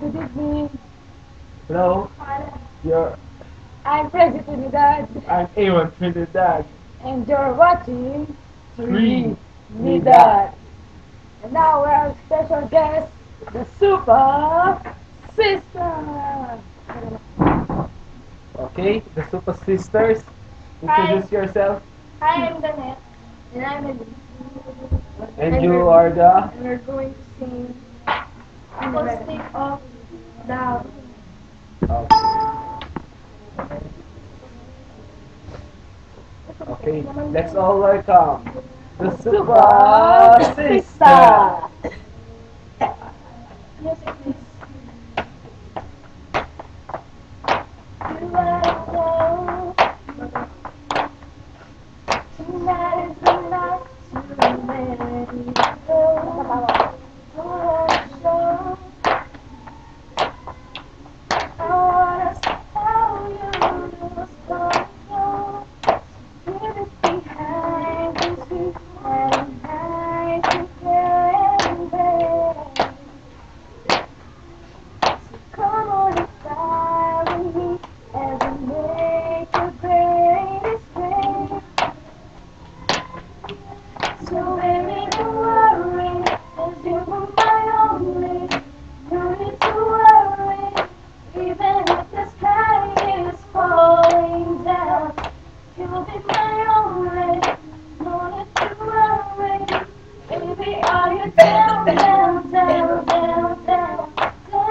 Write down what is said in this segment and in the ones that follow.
good evening. Hello, you're, I'm Crazy Trinidad, I'm Aaron Trinidad. and you're watching Three Trinidad. And now we have special guest, the Super Sister. Okay, the Super Sisters. Hi. Introduce yourself. Hi, I'm Danette. And I'm Elise. And you are the... And we're going to sing Acoustic of Love. Okay, let's all welcome the Super Super Sister. Sister. Music, please. You are love. Tonight is the night to let it go. Show. I wanna see how you respond. Leave it behind this week and night together. So come on and fly with me as we make the greatest day. So baby, don't worry, 'cause you were my only. No need to worry, even if the sky is falling down. You'll be my only. No need to worry, baby, are you down, down, down, down, down, down,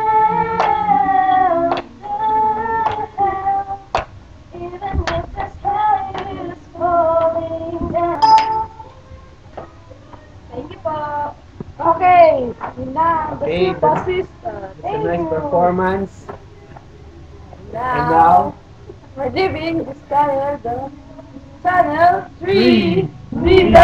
down? Even if the sky is falling down. Thank you po. Okay, yun na, the Okay, Super that's- Sister. It's a Thank nice you. performance. And And now, we're giving this channel the Channel 3 Three Vida.